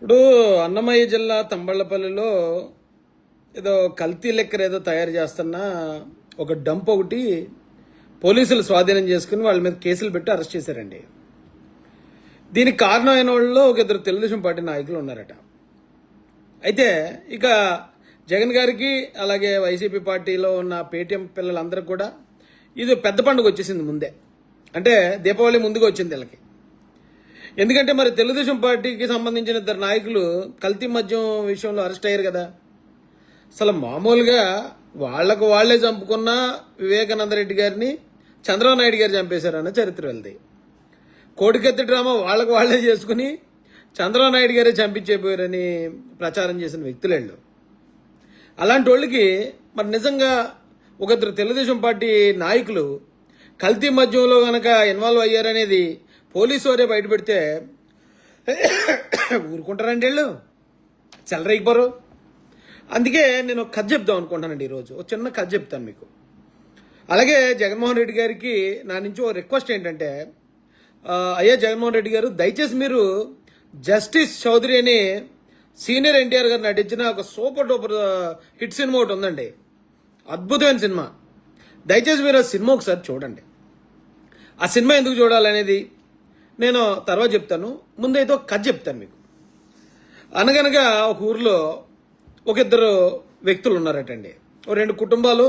ఇప్పుడు అన్నమయ్య జిల్లా తంబళ్లపల్లిలో ఏదో కల్తీ లెక్కర్ ఏదో తయారు చేస్తున్న ఒక డంప్ ఒకటి పోలీసులు స్వాధీనం చేసుకుని వాళ్ళ మీద కేసులు పెట్టి అరెస్ట్ చేశారండి. దీనికి కారణమైన వాళ్ళు ఒక ఇద్దరు తెలుగుదేశం పార్టీ నాయకులు ఉన్నారట. అయితే ఇక జగన్ గారికి అలాగే వైసీపీ పార్టీలో ఉన్న పేటీఎం పిల్లలందరికీ కూడా ఇది పెద్ద పండుగ వచ్చేసింది ముందే, అంటే దీపావళి ముందుగా వచ్చింది వీళ్ళకి. ఎందుకంటే మరి తెలుగుదేశం పార్టీకి సంబంధించిన ఇద్దరు నాయకులు కల్తీ మద్యం విషయంలో అరెస్ట్ అయ్యారు కదా. అసలు మామూలుగా వాళ్లకు వాళ్లే చంపుకున్న వివేకానంద రెడ్డి గారిని చంద్రబాబు నాయుడు గారు చంపేశారన్న చరిత్ర వెళ్తాయి. కోడికత్తి డ్రామా వాళ్లకు వాళ్లే చేసుకుని చంద్రబాబు నాయుడు గారే చంపించేపోయారని ప్రచారం చేసిన వ్యక్తులు వెళ్ళు. అలాంటి వాళ్ళకి మరి నిజంగా ఒకరిద్దరు తెలుగుదేశం పార్టీ నాయకులు కల్తీ మద్యంలో గనక ఇన్వాల్వ్ అయ్యారనేది పోలీసు వారే బయటపెడితే ఊరుకుంటారండి వీళ్ళు, చెలరైపోరు. అందుకే నేను ఒక కథ చెప్దాం అనుకుంటానండి ఈరోజు. ఒక చిన్న కథ చెప్తాను మీకు. అలాగే జగన్మోహన్ రెడ్డి గారికి నా నుంచి ఒక రిక్వెస్ట్ ఏంటంటే, అయ్యా జగన్మోహన్ రెడ్డి గారు, దయచేసి మీరు జస్టిస్ చౌదరి అని సీనియర్ ఎన్టీఆర్ గారు నటించిన ఒక సూపర్ డూపర్ హిట్ సినిమా ఒకటి ఉందండి, అద్భుతమైన సినిమా. దయచేసి మీరు ఆ సినిమా ఒకసారి చూడండి. ఆ సినిమా ఎందుకు చూడాలనేది నేను తర్వాత చెప్తాను. ముందైతే ఒక కథ చెప్తాను మీకు. అనగనగా ఒక ఊర్లో ఒక ఇద్దరు వ్యక్తులు ఉన్నారటండి. ఓ రెండు కుటుంబాలు,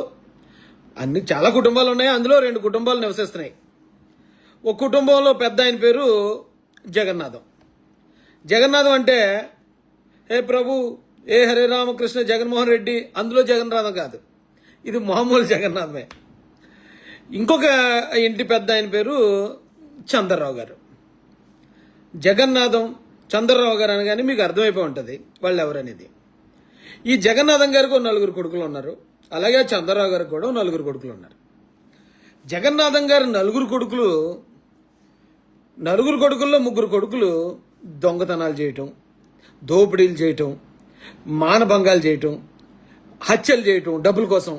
అన్ని చాలా కుటుంబాలు ఉన్నాయి, అందులో రెండు కుటుంబాలు నివసిస్తున్నాయి. ఒక కుటుంబంలో పెద్ద ఆయన పేరు జగన్నాథం. జగన్నాథం అంటే హే ప్రభు, ఏ హరే రామకృష్ణ జగన్మోహన్ రెడ్డి, అందులో జగన్నాథం కాదు, ఇది మామూలు జగన్నాథమే. ఇంకొక ఇంటి పెద్ద ఆయన పేరు చంద్రరావు గారు. జగన్నాథం చంద్రరావు గారు అనగానే మీకు అర్థమైపోయి ఉంటుంది వాళ్ళు ఎవరనేది. ఈ జగన్నాథం గారికి నలుగురు కొడుకులు ఉన్నారు, అలాగే చంద్రరావు గారికి కూడా నలుగురు కొడుకులు ఉన్నారు. జగన్నాథం గారు నలుగురు కొడుకుల్లో ముగ్గురు కొడుకులు దొంగతనాలు చేయటం, దోపిడీలు చేయటం, మానభంగాలు చేయటం, హత్యలు చేయటం డబ్బుల కోసం.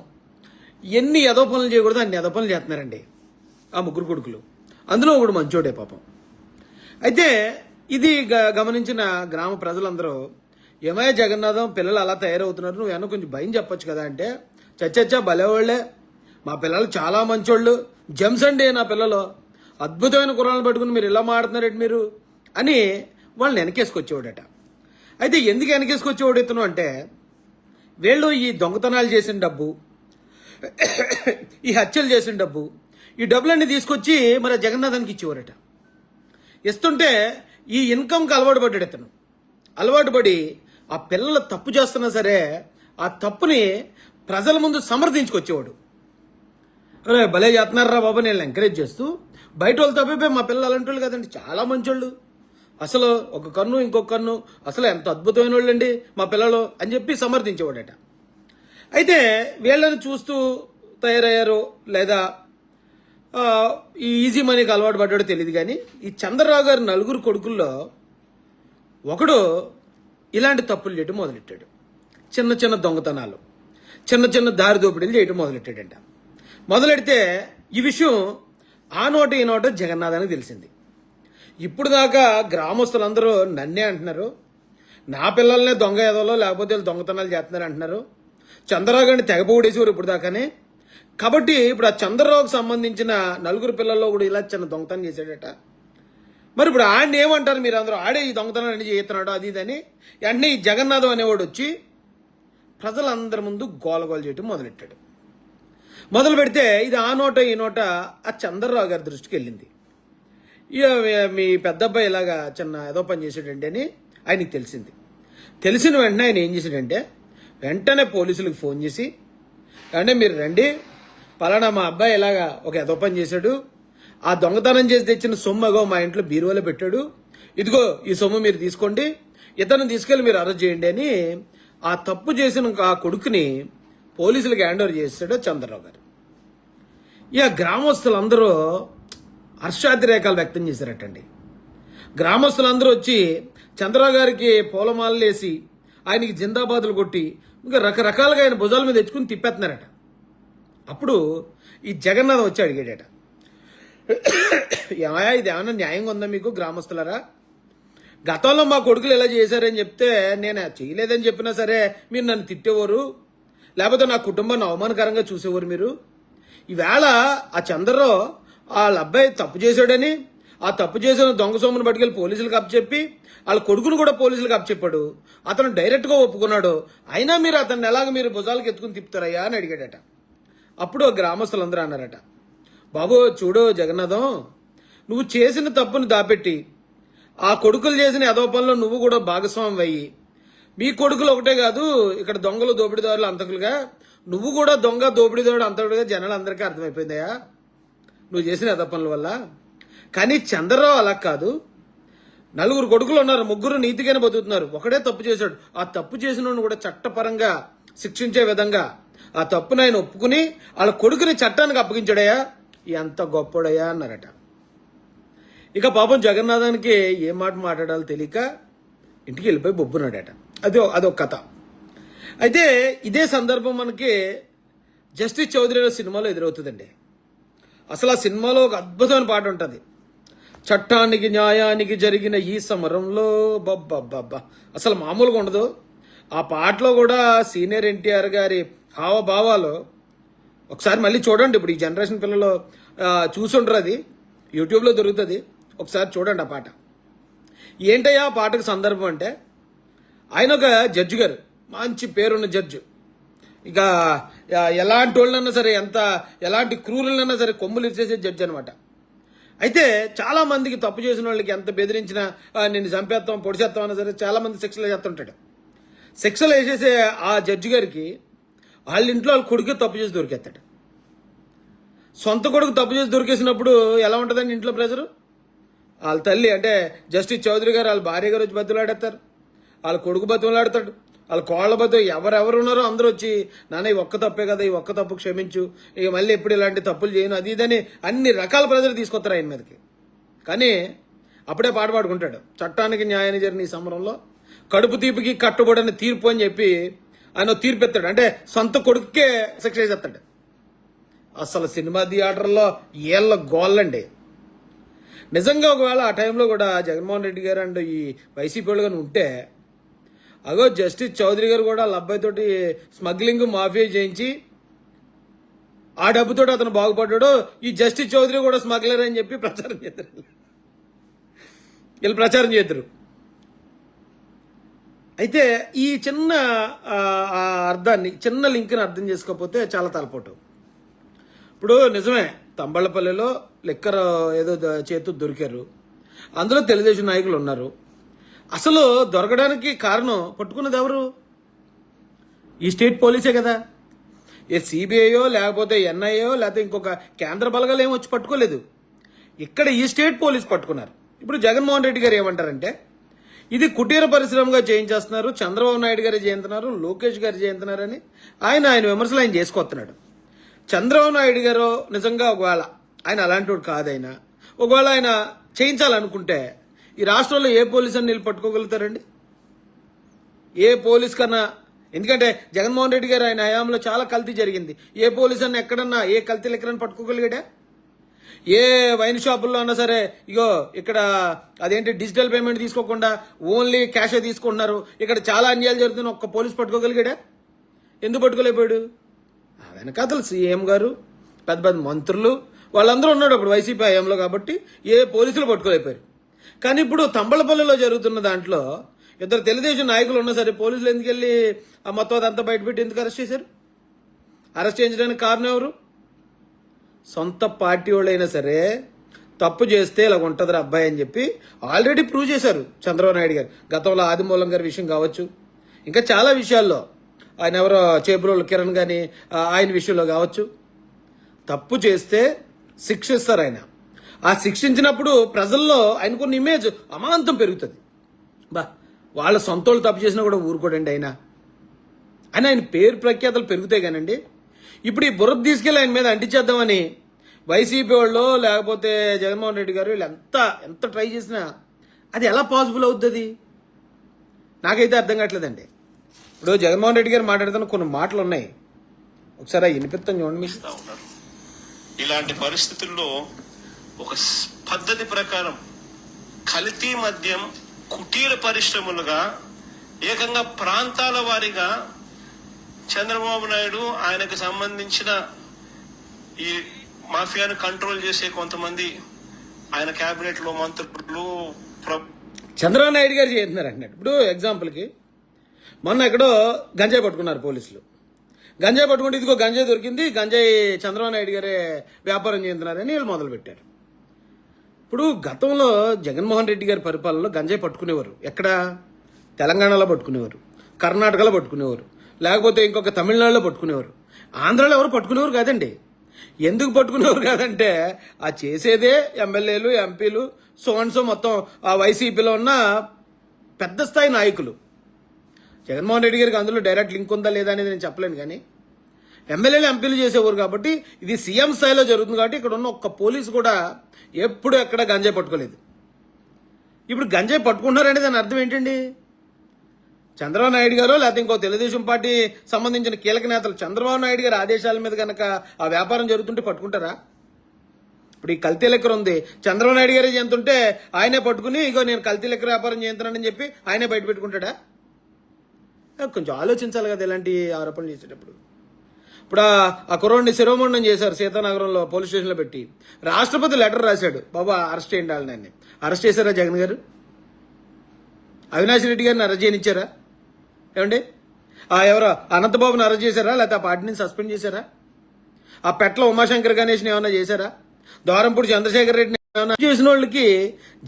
ఎన్ని ఎదో పనులు చేయకూడదు అన్ని ఎదో పనులు చేస్తున్నారండి ఆ ముగ్గురు కొడుకులు. అందులో ఒకడు మంచోడే పాపం. అయితే ఇది గమనించిన గ్రామ ప్రజలందరూ, ఏమయ్య జగన్నాథం, పిల్లలు అలా తయారవుతున్నారు, నువ్వేమో కొంచెం భయం చెప్పొచ్చు కదా అంటే, చచ్చచ్చా భలేవాళ్లే, మా పిల్లలు చాలా మంచోళ్ళు, జెమ్స్ అండి నా పిల్లలు, అద్భుతమైన కుర్రాలను పట్టుకుని మీరు ఇలా మాడుతున్నారండి మీరు అని వాళ్ళని వెనకేసుకొచ్చేవాడట. అయితే ఎందుకు వెనకేసుకొచ్చేవాడు ఇతను అంటే, వీళ్ళు ఈ దొంగతనాలు చేసిన డబ్బు, ఈ హత్యలు చేసిన డబ్బు, ఈ డబ్బులన్నీ తీసుకొచ్చి మరి జగన్నాథానికి ఇచ్చేవారట. ఇస్తుంటే ఈ ఇన్కమ్కి అలవాటు పడ్డాడు ఇతను. అలవాటు పడి ఆ పిల్లలు తప్పు చేస్తున్నా సరే ఆ తప్పుని ప్రజల ముందు సమర్థించుకొచ్చేవాడు. అరే భలే చేస్తున్నారా బాబు, నేను ఎంకరేజ్ చేస్తూ, బయట వాళ్ళు తప్పిపోయి మా పిల్లలు అలాంటి వాళ్ళు కదండి, చాలా మంచోళ్ళు, అసలు ఒక కన్ను ఇంకొక కన్ను, అసలు ఎంత అద్భుతమైన వాళ్ళు అండి మా పిల్లలు అని చెప్పి సమర్థించేవాడట. అయితే వీళ్ళని చూస్తూ తయారయ్యారో లేదా ఈ ఈజీ మనీకి అలవాటు పడ్డాడో తెలియదు కానీ, ఈ చంద్రరావు గారి నలుగురు కొడుకుల్లో ఒకడు ఇలాంటి తప్పులు చేయటం మొదలెట్టాడు. చిన్న చిన్న దొంగతనాలు, చిన్న చిన్న దారి దోపిడీలు చేయటం మొదలెట్టాడంట. మొదలెడితే ఈ విషయం ఆ నోట ఈ నోట జగన్నాథానికి తెలిసింది. ఇప్పుడు దాకా గ్రామస్తులందరూ నన్నే అంటున్నారు, నా పిల్లల్నే దొంగ ఏదోలో లేకపోతే వీళ్ళు దొంగతనాలు చేస్తున్నారు అంటున్నారు. చంద్రరావు గారిని తెగపోడేసేవారు ఇప్పుడు దాకానే. కాబట్టి ఇప్పుడు ఆ చంద్రరావుకు సంబంధించిన నలుగురు పిల్లల్లో కూడా ఇలా చిన్న దొంగతనం చేశాడట. మరి ఇప్పుడు ఆడిని ఏమంటారు మీరు అందరూ, ఆడే ఈ దొంగతనం అన్ని చేస్తున్నాడు అది ఇదని. వెంటనే ఈ జగన్నాథం అనేవాడు వచ్చి ప్రజలందరి ముందు గోలగోల చేయటం మొదలెట్టాడు. మొదలు పెడితే ఇది ఆ నోట ఈ నోట ఆ చంద్రరావు గారి దృష్టికి వెళ్ళింది. ఇక మీ పెద్ద అబ్బాయి ఇలాగా చిన్న ఏదో పని చేసాడండి అని ఆయనకి తెలిసింది. తెలిసిన వెంటనే ఆయన ఏం చేశాడంటే, వెంటనే పోలీసులకు ఫోన్ చేసి, అంటే మీరు రండి, పలానా మా అబ్బాయి ఇలాగా ఒక ఏదో పని చేశాడు, ఆ దొంగతనం చేసి తెచ్చిన సొమ్ము మా ఇంట్లో బీరువాలో పెట్టాడు, ఇదిగో ఈ సొమ్ము మీరు తీసుకోండి, ఇతను తీసుకెళ్లి మీరు అరెస్ట్ చేయండి అని ఆ తప్పు చేసిన ఆ కొడుకుని పోలీసులకు హ్యాండ్ ఓవర్ చేశాడు చంద్రరావు గారు. ఇక గ్రామస్తులందరూ హర్షాతిరేకాలు వ్యక్తం చేశారటండి. గ్రామస్తులందరూ వచ్చి చంద్రరావు గారికి పూలమాలలు వేసి ఆయనకి జిందాబాదులు కొట్టి ఇంకా రకరకాలుగా ఆయన భుజాల మీద తెచ్చుకుని తిప్పేస్తున్నారట. అప్పుడు ఈ జగన్నాథం వచ్చి అడిగాడట, ఏమయ్యా ఇది ఏమన్నా న్యాయంగా ఉందా మీకు గ్రామస్తులరా, గతంలో మా కొడుకులు ఇలా చేశారని చెప్తే నేను చేయలేదని చెప్పినా సరే మీరు నన్ను తిట్టేవారు, లేకపోతే నా కుటుంబాన్ని అవమానకరంగా చూసేవారు మీరు. ఈవేళ ఆ చంద్రరావు వాళ్ళ అబ్బాయి తప్పు చేశాడని ఆ తప్పు చేసిన దొంగ సొమ్మును పట్టుకెళ్ళి పోలీసులకు అప్పచెప్పి వాళ్ళ కొడుకును కూడా పోలీసులకు అప్పచెప్పాడు. అతను డైరెక్ట్గా ఒప్పుకున్నాడు. అయినా మీరు అతన్ని ఎలాగ మీరు భుజాలకు ఎత్తుకుని తిప్పుతారయ్యా అని అడిగాడట. అప్పుడు గ్రామస్తులందరూ అన్నారట, బాబు చూడు జగన్నాథం, నువ్వు చేసిన తప్పును దాపెట్టి ఆ కొడుకులు చేసిన ఏదో పనిలో నువ్వు కూడా భాగస్వామి అయ్యి, మీ కొడుకులు ఒకటే కాదు ఇక్కడ దొంగలు దోపిడీదారులు అంతకులుగా నువ్వు కూడా దొంగ దోపిడీదారుడు అంతకులుగా జనాలందరికీ అర్థమైపోయిందయా నువ్వు చేసిన ఏదో పనుల వల్ల. కానీ చంద్రరావు అలా కాదు. 4 కొడుకులు ఉన్నారు, 3 నీతిగానే బతుకుతున్నారు, ఒకడే తప్పు చేశాడు. ఆ తప్పు చేసిన కూడా చట్టపరంగా శిక్షించే విధంగా ఆ తప్పును ఆయన ఒప్పుకుని వాళ్ళ కొడుకుని చట్టానికి అప్పగించాడయ్యా, ఎంత గొప్పడయ్యా అన్నారట. ఇక పాపం జగన్నాథానికి ఏ మాట మాట్లాడాలో తెలియక ఇంటికి వెళ్ళిపోయి బొబ్బున్నాడట. అదొక కథ. అయితే ఇదే సందర్భం మనకి జస్టిస్ చౌదరి సినిమాలో ఎదురవుతుందండి. అసలు ఆ సినిమాలో ఒక అద్భుతమైన పాట ఉంటుంది, చట్టానికి న్యాయానికి జరిగిన ఈ సమరంలో. బబ్బబ్బబ్బా అసలు మామూలుగా ఉండదు. ఆ పాటలో కూడా సీనియర్ ఎన్టీఆర్ గారి హావభావాలు ఒకసారి మళ్ళీ చూడండి. ఇప్పుడు ఈ జనరేషన్ పిల్లలు చూసుంటారు, అది యూట్యూబ్లో దొరుకుతుంది, ఒకసారి చూడండి ఆ పాట. ఏంటయ్యా ఆ పాటకు సందర్భం అంటే, ఆయన ఒక జడ్జి గారు, మంచి పేరున్న జడ్జి. ఇక ఎలాంటి వాళ్ళన్నా సరే, ఎలాంటి క్రూరులన్నా సరే కొమ్ములు ఇచ్చేసే జడ్జి అనమాట. అయితే చాలా మందికి తప్పు చేసిన వాళ్ళకి ఎంత బెదిరించినా నిన్ను చంపేస్తాం పొడిచేస్తాం అన్నా సరే చాలా మంది శిక్షలు చేస్తుంటాడు. శిక్షలు వేసేసే ఆ జడ్జి గారికి వాళ్ళ ఇంట్లో వాళ్ళ కొడుకు తప్పు చేసి దొరికేస్తాడు. సొంత కొడుకు తప్పు చేసి దొరికేసినప్పుడు ఎలా ఉంటుందండి ఇంట్లో ప్రెజరు? వాళ్ళ తల్లి అంటే జస్టిస్ చౌదరి గారు వాళ్ళ భార్య గారు వచ్చి బతులాడేస్తారు, వాళ్ళ కొడుకు బతులాడతాడు, వాళ్ళ కోళ్ల బతు ఎవరెవరు ఉన్నారో అందరూ వచ్చి నాన్న ఈ ఒక్క తప్పే కదా, ఈ ఒక్క తప్పు క్షమించు, ఇక మళ్ళీ ఎప్పుడు ఇలాంటి తప్పులు చేయను, అది ఇదని అన్ని రకాల ప్రజలు తీసుకొస్తారు ఆయన మీదకి. కానీ అప్పుడే పాట పాడుకుంటాడు, చట్టానికి న్యాయాన్ని జరిగిన ఈ సమరంలో కడుపు తీపికి కట్టుబడిన తీర్పు అని చెప్పి ఆయన తీర్పు ఎత్తాడు. అంటే సొంత కొడుకుకే శిక్ష చేస్తాడు. అసలు సినిమా థియేటర్లో ఏళ్ళ గోళ్ళండి. నిజంగా ఒకవేళ ఆ టైంలో కూడా జగన్మోహన్ రెడ్డి గారు అండ్ ఈ వైసీపీ వాళ్ళు కానీ ఉంటే, అగో జస్టిస్ చౌదరి గారు కూడా వాళ్ళ అబ్బాయితోటి స్మగ్లింగ్ మాఫియా చేయించి ఆ డబ్బుతో అతను బాగుపడ్డాడు, ఈ జస్టిస్ చౌదరి కూడా స్మగ్లర్ అని చెప్పి ప్రచారం చేద్దరు, వీళ్ళు ప్రచారం చేద్దరు. అయితే ఈ చిన్న అర్థాన్ని, చిన్న లింక్ని అర్థం చేసుకోకపోతే చాలా తలపోటు. ఇప్పుడు నిజమే తంబళ్ళపల్లిలో లిక్కర్ ఏదో చేతు దొరికారు, అందులో తెలుగుదేశం నాయకులు ఉన్నారు. అసలు దొరకడానికి కారణం పట్టుకున్నది ఎవరు? ఈ స్టేట్ పోలీసే కదా. ఏ సిబిఐయో లేకపోతే ఎన్ఐఏయో లేకపోతే ఇంకొక కేంద్ర బలగాలు ఏమో వచ్చి పట్టుకోలేదు, ఇక్కడ ఈ స్టేట్ పోలీస్ పట్టుకున్నారు. ఇప్పుడు జగన్మోహన్ రెడ్డి గారు ఏమంటారంటే, ఇది కుటీర పరిశ్రమగా చేయించేస్తున్నారు, చంద్రబాబు నాయుడు గారు చేయించున్నారు, లోకేష్ గారు చేయించున్నారని ఆయన విమర్శలు ఆయన చేసుకొస్తున్నాడు. చంద్రబాబు నాయుడు గారు నిజంగా ఒకవేళ ఆయన అలాంటి వాడు కాదైనా, ఒకవేళ ఆయన చేయించాలనుకుంటే ఈ రాష్ట్రంలో ఏ పోలీసు అని వీళ్ళు పట్టుకోగలుగుతారండి? ఏ పోలీస్ కన్నా, ఎందుకంటే జగన్మోహన్ రెడ్డి గారు ఆయన హయాంలో చాలా కల్తీ జరిగింది. ఏ పోలీస్ అన్న ఎక్కడన్నా ఏ కల్తీ లెక్కరని పట్టుకోగలిగాడా? ఏ వైన్ షాపుల్లో అన్నా సరే ఇగో ఇక్కడ అదేంటి డిజిటల్ పేమెంట్ తీసుకోకుండా ఓన్లీ క్యాషే తీసుకుంటున్నారు, ఇక్కడ చాలా అన్యాయాలు జరుగుతున్నాయి, ఒక్క పోలీస్ పట్టుకోగలిగాడా? ఎందుకు పట్టుకోలేకపోయాడు? వెనకాతలు సీఎం గారు, పెద్ద పెద్ద మంత్రులు వాళ్ళందరూ ఉన్నాడు అప్పుడు వైసీపీ హయాంలో, కాబట్టి ఏ పోలీసులు పట్టుకోలేకపోయారు. కానీ ఇప్పుడు తంబళపల్లిలో జరుగుతున్న దాంట్లో 2 తెలుగుదేశం నాయకులు ఉన్నా సరే పోలీసులు ఎందుకు వెళ్ళి ఆ మొత్తం అదంతా బయటపెట్టి ఎందుకు అరెస్ట్ చేశారు? అరెస్ట్ చేయించడానికి కారణం ఎవరు? సొంత పార్టీ వాళ్ళైనా సరే తప్పు చేస్తే ఇలా ఉంటుందిరా అబ్బాయి అని చెప్పి ఆల్రెడీ ప్రూవ్ చేశారు చంద్రబాబు నాయుడు గారు. గతంలో ఆదిమూలం గారి విషయం కావచ్చు, ఇంకా చాలా విషయాల్లో ఆయన ఎవరో చేపురోళ్ళు కిరణ్ కానీ ఆయన విషయంలో కావచ్చు, తప్పు చేస్తే శిక్షిస్తారు ఆయన. ఆ శిక్షించినప్పుడు ప్రజల్లో ఆయనకున్న ఇమేజ్ అమాంతం పెరుగుతుంది. వాళ్ళ సొంత వాళ్ళు తప్పు చేసినా కూడా ఊరుకోడండి ఆయన పేరు ప్రఖ్యాతలు పెరుగుతాయి కానండి. ఇప్పుడు ఈ బుర్ర తీసుకెళ్ళి ఆయన మీద అంటించేద్దామని వైసీపీ వాళ్ళు లేకపోతే జగన్మోహన్ రెడ్డి గారు వీళ్ళు ఎంత ట్రై చేసినా అది ఎలా పాసిబుల్ అవుతుంది నాకైతే అర్థం కావట్లేదండి. ఇప్పుడు జగన్మోహన్ రెడ్డి గారు మాట్లాడుతున్న కొన్ని మాటలు ఉన్నాయి, ఒకసారి వినిపిస్తాను చూడండి. ఇలాంటి పరిస్థితుల్లో ఒక పద్ధతి ప్రకారం కల్తీ మద్యం కుటీర పరిశ్రమలుగా ఏకంగా ప్రాంతాల వారీగా చంద్రబాబు నాయుడు ఆయనకు సంబంధించిన ఈ మాఫియాను కంట్రోల్ చేసే కొంతమంది ఆయన కేబినెట్ లో మంత్రులు చంద్రబాబు నాయుడు గారు చేస్తున్నారు అన్నట్టు. ఇప్పుడు ఎగ్జాంపుల్కి మొన్న ఎక్కడో గంజాయి పట్టుకున్నారు పోలీసులు. గంజాయి పట్టుకుంటే ఇదిగో గంజాయి దొరికింది, గంజాయి చంద్రబాబు నాయుడు గారే వ్యాపారం చేస్తున్నారని వీళ్ళు మొదలు పెట్టారు. ఇప్పుడు గతంలో జగన్మోహన్ రెడ్డి గారి పరిపాలనలో గంజాయి పట్టుకునేవారు. ఎక్కడ? తెలంగాణలో పట్టుకునేవారు, కర్ణాటకలో పట్టుకునేవారు, లేకపోతే ఇంకొక తమిళనాడులో పట్టుకునేవారు. ఆంధ్రాలో ఎవరు పట్టుకునేవారు కాదండి. ఎందుకు పట్టుకునేవారు కాదంటే ఆ చేసేదే ఎమ్మెల్యేలు, ఎంపీలు, సో మొత్తం ఆ వైసీపీలో ఉన్న పెద్ద స్థాయి నాయకులు. జగన్మోహన్ రెడ్డి గారికి అందులో డైరెక్ట్ లింక్ ఉందా లేదా అనేది నేను చెప్పలేను, కానీ ఎమ్మెల్యేలు, ఎంపీలు చేసేవారు కాబట్టి ఇది సీఎం స్థాయిలో జరుగుతుంది. కాబట్టి ఇక్కడ ఉన్న ఒక్క పోలీసు కూడా ఎప్పుడు ఎక్కడ గంజాయి పట్టుకోలేదు. ఇప్పుడు గంజాయి పట్టుకుంటున్నారంటే దాని అర్థం ఏంటండి? చంద్రబాబు నాయుడు గారు లేకపోతే ఇంకో తెలుగుదేశం పార్టీ సంబంధించిన కీలక నేతలు చంద్రబాబు నాయుడు గారి ఆదేశాల మీద కనుక ఆ వ్యాపారం జరుగుతుంటే పట్టుకుంటారా? ఇప్పుడు ఈ కల్తీ లెక్కర ఉంది, చంద్రబాబు నాయుడు గారే చేస్తుంటే ఆయనే పట్టుకుని ఇగో నేను కల్తీ లెక్కర వ్యాపారం చేస్తున్నానని చెప్పి ఆయనే బయట పెట్టుకుంటాడా? కొంచెం ఆలోచించాలి కదా ఇలాంటి ఆరోపణలు చేసేటప్పుడు. ఇప్పుడు ఆ కుర్రోడిని శిరోమండం చేశారు సీతానగరంలో పోలీస్ స్టేషన్లో పెట్టి. రాష్ట్రపతి లెటర్ రాశాడు, బాబా అరెస్ట్ చేయండి వాళ్ళని. అరెస్ట్ చేశారా జగన్ గారు? అవినాష్ రెడ్డి గారిని అరెస్ట్ చేయనిచ్చారా? ఏమండి ఎవరో అనంతబాబుని అరెస్ట్ చేశారా? లేకపోతే ఆ పార్టీని సస్పెండ్ చేశారా? ఆ పెట్ల ఉమాశంకర్ గణేష్ని ఏమన్నా చేశారా? దోరంపూడి చంద్రశేఖర్ రెడ్డిని ఏమన్నా చేసిన వాళ్ళకి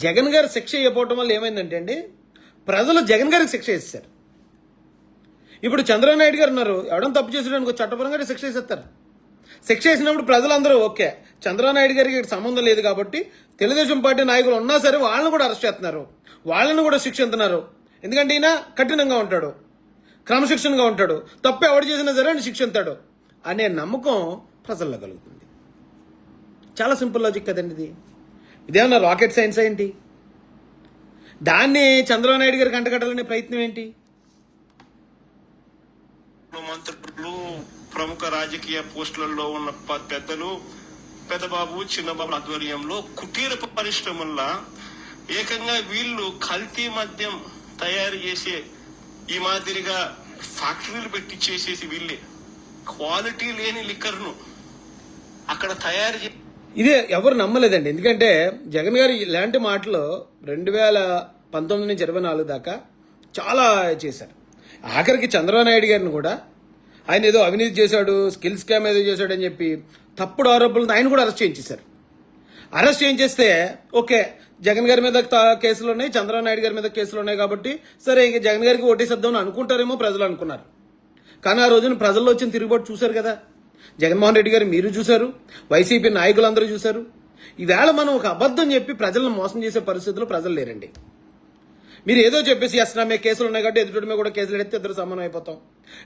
జగన్ గారు శిక్ష ఇవ్వకపోవటం వల్ల ఏమైందంటే అండి, ప్రజలు జగన్ గారికి శిక్ష ఇస్తారు. ఇప్పుడు చంద్రబాబు నాయుడు గారు ఉన్నారు, ఎవడన్నా తప్పు చేసేటానికి చట్టపరంగా శిక్ష వేసేస్తారు. శిక్ష వేసినప్పుడు ప్రజలందరూ ఓకే, చంద్రబాబు నాయుడు గారికి సంబంధం లేదు కాబట్టి తెలుగుదేశం పార్టీ నాయకులు ఉన్నా సరే వాళ్ళని కూడా అరెస్ట్ చేస్తున్నారు, వాళ్ళని కూడా శిక్షిస్తున్నారు. ఎందుకంటే ఈయన కఠినంగా ఉంటాడు, క్రమశిక్షణగా ఉంటాడు, తప్పు ఎవడు చేసినా సరే ఆయన శిక్షిస్తాడు అనే నమ్మకం ప్రజల్లో కలుగుతుంది. చాలా సింపుల్ లాజిక్ కదండి ఇది. ఇదేమన్నా రాకెట్ సైన్స్ ఏంటి? దాన్ని చంద్రబాబు నాయుడు గారికి అంటగట్టాలనే ప్రయత్నం ఏంటి? మంత్రులు, ప్రముఖ రాజకీయ పోస్టులలో ఉన్న పెద్దలు, పెద్దబాబు, చిన్నబాబు ఆధ్వర్యంలో కుటీర పరిశ్రమల్లో ఏకంగా వీళ్ళు కల్తీ మద్యం తయారు చేసే ఈ మాదిరిగా ఫ్యాక్టరీలు పెట్టి చేసేసి వీళ్ళే క్వాలిటీ లేని లిక్కర్ను అక్కడ తయారు ఇదే ఎవరు నమ్మలేదండి. ఎందుకంటే జగన్ గారు ఇలాంటి మాటలు 2019 నుంచి 24 దాకా చాలా చేశారు. ఆఖరికి చంద్రబాబు నాయుడు గారిని కూడా ఆయన ఏదో అవినీతి చేశాడు, స్కిల్ స్కామ్ ఏదో చేశాడు అని చెప్పి తప్పుడు ఆరోపణలతో ఆయన కూడా అరెస్ట్ చేయించేశారు. అరెస్ట్ చేయించేస్తే ఓకే, జగన్ గారి మీద కేసులు ఉన్నాయి, చంద్రబాబు నాయుడు గారి మీద కేసులు ఉన్నాయి కాబట్టి సరే ఇంక జగన్ గారికి ఓటేసేద్దామని అనుకుంటారేమో ప్రజలు అనుకున్నారు. కానీ ఆ రోజున ప్రజల్లో వచ్చిన తిరుగుబాటు చూశారు కదా. జగన్మోహన్ రెడ్డి గారు మీరు చూశారు, వైసీపీ నాయకులందరూ చూశారు. ఈవేళ మనం ఒక అబద్ధం చెప్పి ప్రజలను మోసం చేసే పరిస్థితుల్లో ప్రజలు లేరండి. మీరు ఏదో చెప్పేసి నా మీద కేసులు ఉన్నాయి కాబట్టి ఎదుటి మీద కూడా కేసులు ఎడితే ఇద్దరు సమానం అయిపోతాం.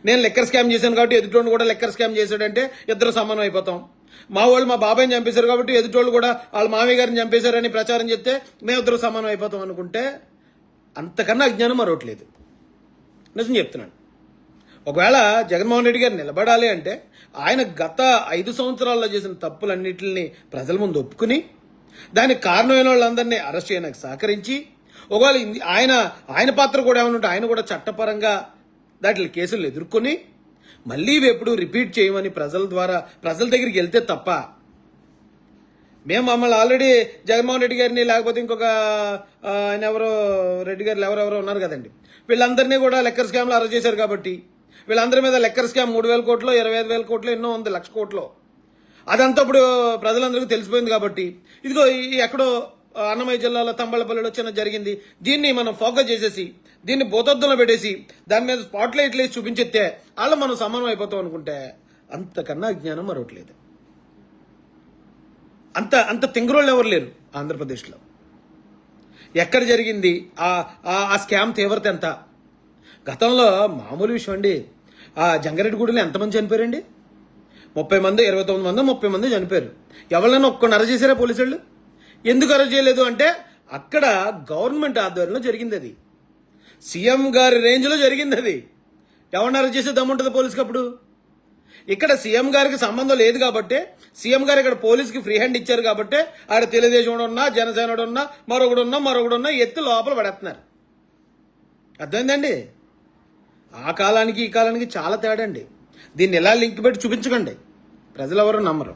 నేను లెక్కర్ స్కామ్ చేశాను కాబట్టి ఎదుటోళ్ళు కూడా లెక్కర్ స్కామ్ చేశాడంటే ఇద్దరు సమానం అయిపోతాం. మా వాళ్ళు మా బాబాయ్ని చంపేశారు కాబట్టి ఎదుటోళ్ళు కూడా వాళ్ళ మామయ్య గారిని చంపేశారని ప్రచారం చేస్తే మేము ఇద్దరు సమానం అయిపోతాం అనుకుంటే అంతకన్నా అజ్ఞానం మరొకట్లేదు. నిజం చెప్తున్నాను. ఒకవేళ జగన్మోహన్ రెడ్డి గారు నిలబడాలి అంటే ఆయన గత 5 సంవత్సరాల్లో చేసిన తప్పులన్నింటినీ ప్రజల ముందు ఒప్పుకుని దానికి కారణమైన వాళ్ళందరినీ అరెస్ట్ చేయడానికి సహకరించి, ఒకవేళ ఆయన పాత్ర కూడా ఏమైనా ఉంటే ఆయన కూడా చట్టపరంగా దాంట్లో కేసులు ఎదుర్కొని మళ్ళీ ఎప్పుడు రిపీట్ చేయమని ప్రజల దగ్గరికి వెళ్తే తప్ప మేము మమ్మల్ని ఆల్రెడీ జగన్మోహన్ రెడ్డి గారిని లేకపోతే ఇంకొక ఆయన ఎవరో రెడ్డి గారు ఎవరెవరో ఉన్నారు కదండి, వీళ్ళందరినీ కూడా లెక్కర్ స్కామ్లో అరెస్ట్ చేశారు కాబట్టి వీళ్ళందరి మీద లెక్కర్ స్కామ్ 3,000 కోట్లు 25,000 కోట్లు ఎన్నో ఉంది, 1,00,000 కోట్లు అదంతా ఇప్పుడు ప్రజలందరికీ తెలిసిపోయింది. కాబట్టి ఇదిగో ఎక్కడో అన్నమయ్య జిల్లాలో తంబళపల్లిలో చిన్న జరిగింది, దీన్ని మనం ఫోకస్ చేసేసి దీన్ని భూతద్దంలో పెట్టేసి దాని మీద స్పాట్ లైట్లు వేసి చూపించేస్తే వాళ్ళు మనం సమానం అయిపోతాం అనుకుంటే అంతకన్నా అజ్ఞానం మరొకట్లేదు. అంత తింగరోళ్ళు ఎవరు లేరు ఆంధ్రప్రదేశ్లో. ఎక్కడ జరిగింది ఆ స్కామ్ తీవ్రత ఎంత? గతంలో మామూలు విషయం అండి. ఆ జంగారెడ్డిగూడలో ఎంతమంది చనిపోయారండి? 30 మంది, 29 మంది, 30 మంది చనిపోయారు. ఎవరైనా ఒక్కడిని అరెస్ట్ చేశారా పోలీసు వాళ్ళు? ఎందుకు అరెస్ట్ చేయలేదు అంటే అక్కడ గవర్నమెంట్ ఆధ్వర్యంలో జరిగింది, అది సీఎం గారి రేంజ్లో జరిగింది. అది ఎవరిని అరెస్ట్ చేసే దమ్ముంటుంది పోలీసుకి అప్పుడు? ఇక్కడ సీఎం గారికి సంబంధం లేదు కాబట్టి సీఎం గారు ఇక్కడ పోలీసుకి ఫ్రీ హ్యాండ్ ఇచ్చారు కాబట్టి ఆడ తెలుగుదేశం ఉన్నా, జనసేన ఉన్నా, మరొకడున్నా ఎత్తి లోపల పడేస్తున్నారు. అర్థమైందండి? ఆ కాలానికి ఈ కాలానికి చాలా తేడా అండి. దీన్ని ఎలా లింక్ పెట్టి చూపించకండి, ప్రజలు ఎవరు నమ్మరు.